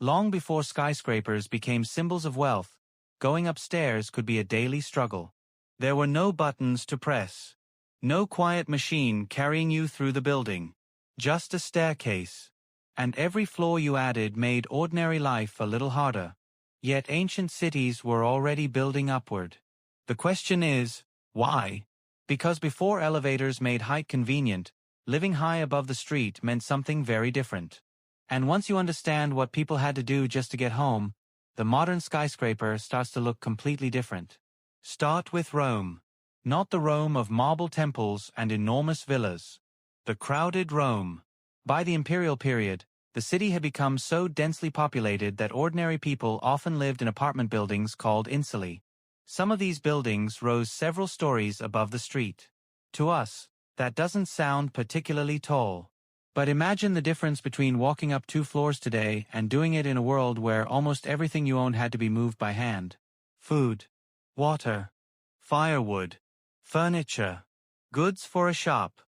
Long before skyscrapers became symbols of wealth, going upstairs could be a daily struggle. There were no buttons to press. No quiet machine carrying you through the building. Just a staircase. And every floor you added made ordinary life a little harder. Yet ancient cities were already building upward. The question is, why? Because before elevators made height convenient, living high above the street meant something very different. And once you understand what people had to do just to get home, the modern skyscraper starts to look completely different. Start with Rome. Not the Rome of marble temples and enormous villas. The crowded Rome. By the imperial period, the city had become so densely populated that ordinary people often lived in apartment buildings called insulae. Some of these buildings rose several stories above the street. To us, that doesn't sound particularly tall. But imagine the difference between walking up 2 floors today and doing it in a world where almost everything you owned had to be moved by hand. Food, water, firewood, furniture, goods for a shop.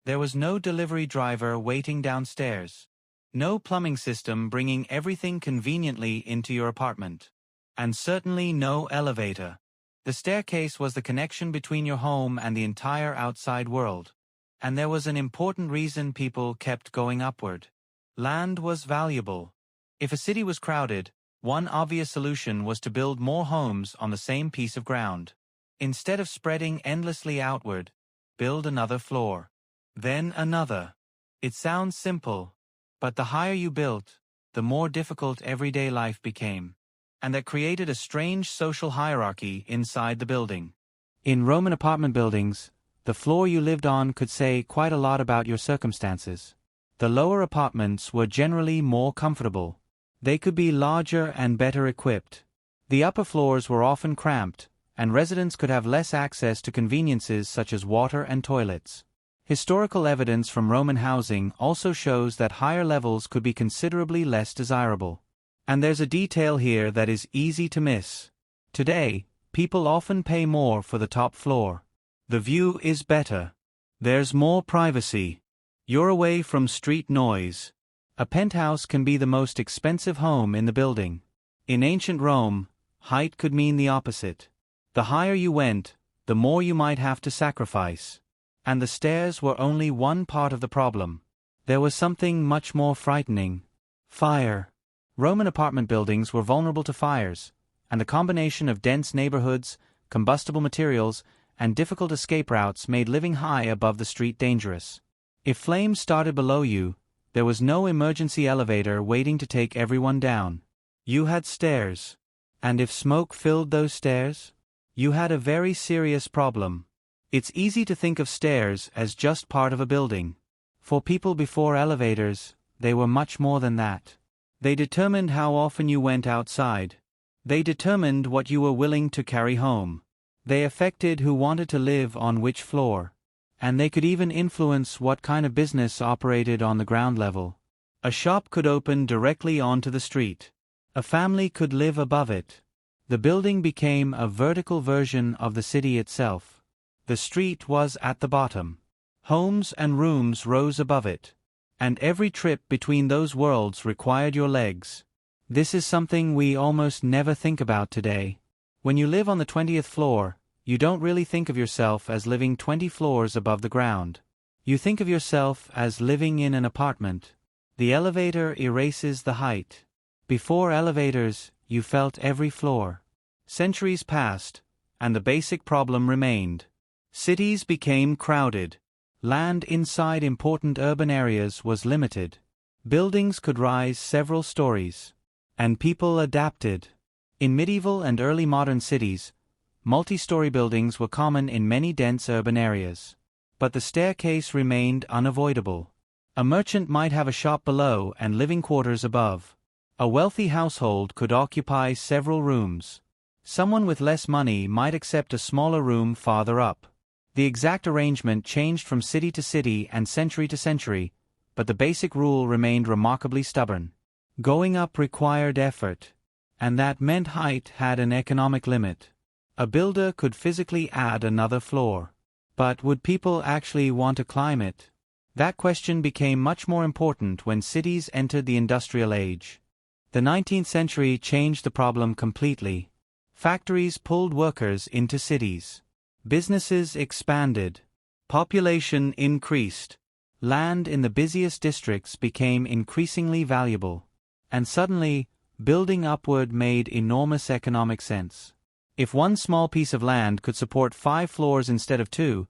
There was no delivery driver waiting downstairs. No plumbing system bringing everything conveniently into your apartment. And certainly no elevator. The staircase was the connection between your home and the entire outside world. And there was an important reason people kept going upward. Land was valuable. If a city was crowded, one obvious solution was to build more homes on the same piece of ground. Instead of spreading endlessly outward, build another floor. Then another. It sounds simple, but the higher you built, the more difficult everyday life became. And that created a strange social hierarchy inside the building. In Roman apartment buildings, the floor you lived on could say quite a lot about your circumstances. The lower apartments were generally more comfortable. They could be larger and better equipped. The upper floors were often cramped, and residents could have less access to conveniences such as water and toilets. Historical evidence from Roman housing also shows that higher levels could be considerably less desirable. And there's a detail here that is easy to miss. Today, people often pay more for the top floor. The view is better. There's more privacy. You're away from street noise. A penthouse can be the most expensive home in the building. In ancient Rome, height could mean the opposite. The higher you went, the more you might have to sacrifice. And the stairs were only one part of the problem. There was something much more frightening. Fire. Roman apartment buildings were vulnerable to fires, and the combination of dense neighborhoods, combustible materials, and difficult escape routes made living high above the street dangerous. If flames started below you, there was no emergency elevator waiting to take everyone down. You had stairs. And if smoke filled those stairs, you had a very serious problem. It's easy to think of stairs as just part of a building. For people before elevators, they were much more than that. They determined how often you went outside. They determined what you were willing to carry home. They affected who wanted to live on which floor. And they could even influence what kind of business operated on the ground level. A shop could open directly onto the street. A family could live above it. The building became a vertical version of the city itself. The street was at the bottom. Homes and rooms rose above it. And every trip between those worlds required your legs. This is something we almost never think about today. When you live on the 20th floor, you don't really think of yourself as living 20 floors above the ground. You think of yourself as living in an apartment. The elevator erases the height. Before elevators, you felt every floor. Centuries passed, and the basic problem remained. Cities became crowded. Land inside important urban areas was limited. Buildings could rise several stories. And people adapted. In medieval and early modern cities, multi-story buildings were common in many dense urban areas. But the staircase remained unavoidable. A merchant might have a shop below and living quarters above. A wealthy household could occupy several rooms. Someone with less money might accept a smaller room farther up. The exact arrangement changed from city to city and century to century, but the basic rule remained remarkably stubborn. Going up required effort, and that meant height had an economic limit. A builder could physically add another floor. But would people actually want to climb it? That question became much more important when cities entered the industrial age. The 19th century changed the problem completely. Factories pulled workers into cities. Businesses expanded. Population increased. Land in the busiest districts became increasingly valuable. And suddenly, building upward made enormous economic sense. If one small piece of land could support 5 floors instead of 2,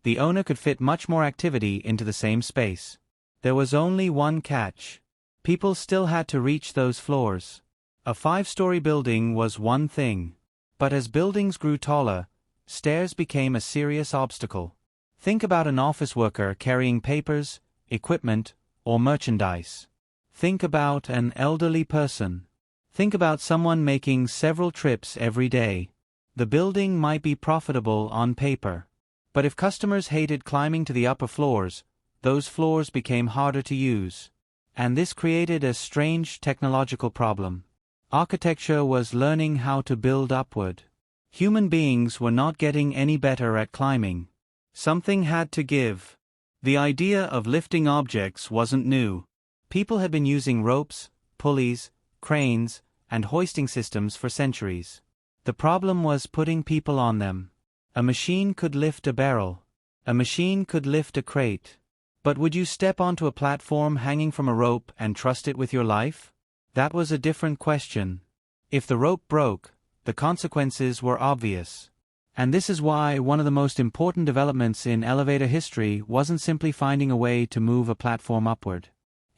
the owner could fit much more activity into the same space. There was only one catch. People still had to reach those floors. A 5-story building was one thing. But as buildings grew taller, stairs became a serious obstacle. Think about an office worker carrying papers, equipment, or merchandise. Think about an elderly person. Think about someone making several trips every day. The building might be profitable on paper. But if customers hated climbing to the upper floors, those floors became harder to use. And this created a strange technological problem. Architecture was learning how to build upward. Human beings were not getting any better at climbing. Something had to give. The idea of lifting objects wasn't new. People had been using ropes, pulleys, cranes, and hoisting systems for centuries. The problem was putting people on them. A machine could lift a barrel. A machine could lift a crate. But would you step onto a platform hanging from a rope and trust it with your life? That was a different question. If the rope broke, the consequences were obvious. And this is why one of the most important developments in elevator history wasn't simply finding a way to move a platform upward.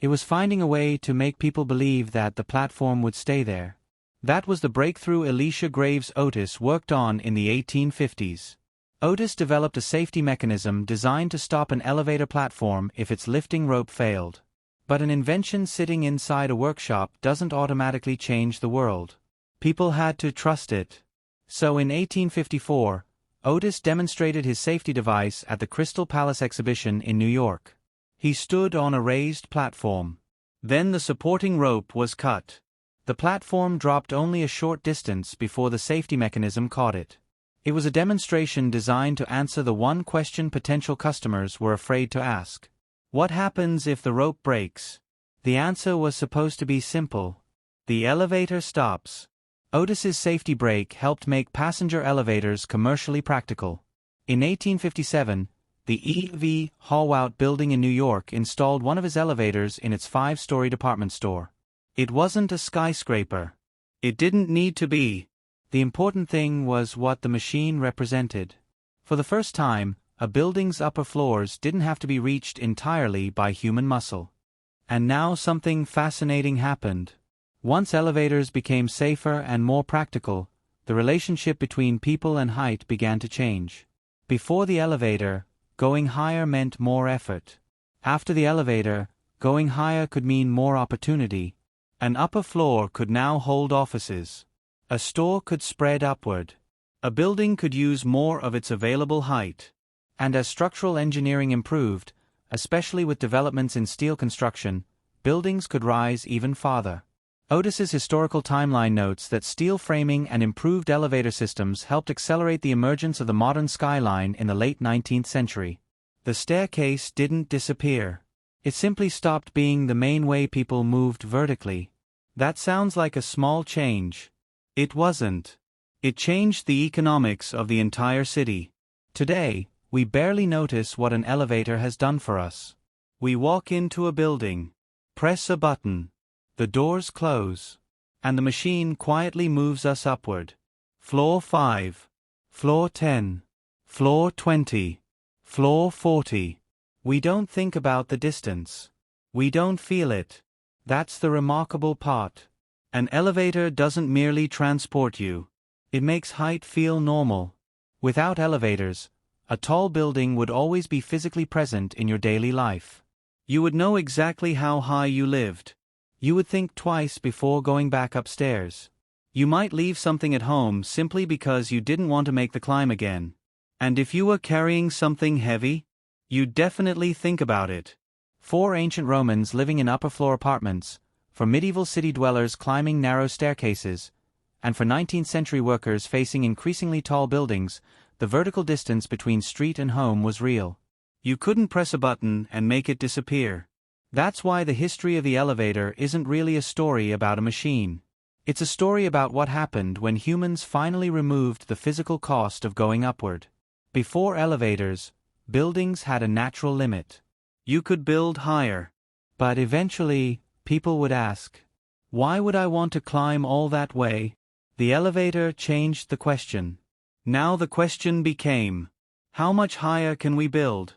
It was finding a way to make people believe that the platform would stay there. That was the breakthrough Elisha Otis worked on in the 1850s. Otis developed a safety mechanism designed to stop an elevator platform if its lifting rope failed. But an invention sitting inside a workshop doesn't automatically change the world. People had to trust it. So in 1854, Otis demonstrated his safety device at the Crystal Palace exhibition in New York. He stood on a raised platform. Then the supporting rope was cut. The platform dropped only a short distance before the safety mechanism caught it. It was a demonstration designed to answer the one question potential customers were afraid to ask. What happens if the rope breaks? The answer was supposed to be simple. The elevator stops. Otis's safety brake helped make passenger elevators commercially practical. In 1857, the E.V. Hallwout building in New York installed one of his elevators in its 5-story department store. It wasn't a skyscraper. It didn't need to be. The important thing was what the machine represented. For the first time, a building's upper floors didn't have to be reached entirely by human muscle. And now something fascinating happened. Once elevators became safer and more practical, the relationship between people and height began to change. Before the elevator, going higher meant more effort. After the elevator, going higher could mean more opportunity. An upper floor could now hold offices. A store could spread upward. A building could use more of its available height. And as structural engineering improved, especially with developments in steel construction, buildings could rise even farther. Otis's historical timeline notes that steel framing and improved elevator systems helped accelerate the emergence of the modern skyline in the late 19th century. The staircase didn't disappear. It simply stopped being the main way people moved vertically. That sounds like a small change. It wasn't. It changed the economics of the entire city. Today, we barely notice what an elevator has done for us. We walk into a building, press a button, the doors close, and the machine quietly moves us upward. Floor 5, floor 10, floor 20, floor 40. We don't think about the distance. We don't feel it. That's the remarkable part. An elevator doesn't merely transport you. It makes height feel normal. Without elevators, a tall building would always be physically present in your daily life. You would know exactly how high you lived. You would think twice before going back upstairs. You might leave something at home simply because you didn't want to make the climb again. And if you were carrying something heavy, you'd definitely think about it. For ancient Romans living in upper-floor apartments, for medieval city dwellers climbing narrow staircases, and for 19th-century workers facing increasingly tall buildings, the vertical distance between street and home was real. You couldn't press a button and make it disappear. That's why the history of the elevator isn't really a story about a machine. It's a story about what happened when humans finally removed the physical cost of going upward. Before elevators, buildings had a natural limit. You could build higher. But eventually, people would ask, why would I want to climb all that way? The elevator changed the question. Now the question became, how much higher can we build?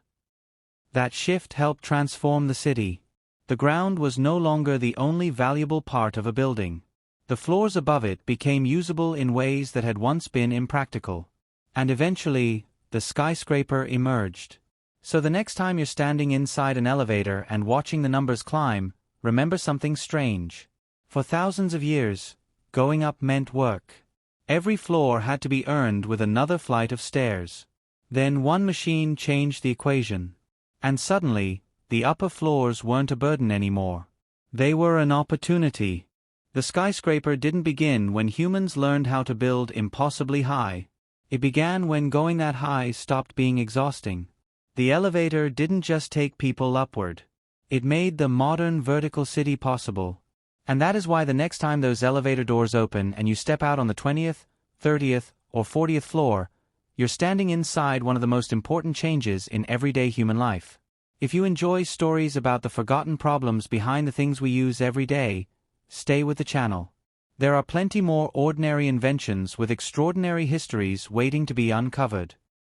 That shift helped transform the city. The ground was no longer the only valuable part of a building. The floors above it became usable in ways that had once been impractical. And eventually, the skyscraper emerged. So the next time you're standing inside an elevator and watching the numbers climb, remember something strange. For thousands of years, going up meant work. Every floor had to be earned with another flight of stairs. Then one machine changed the equation. And suddenly, the upper floors weren't a burden anymore. They were an opportunity. The skyscraper didn't begin when humans learned how to build impossibly high. It began when going that high stopped being exhausting. The elevator didn't just take people upward. It made the modern vertical city possible. And that is why the next time those elevator doors open and you step out on the 20th, 30th, or 40th floor, you're standing inside one of the most important changes in everyday human life. If you enjoy stories about the forgotten problems behind the things we use every day, stay with the channel. There are plenty more ordinary inventions with extraordinary histories waiting to be uncovered.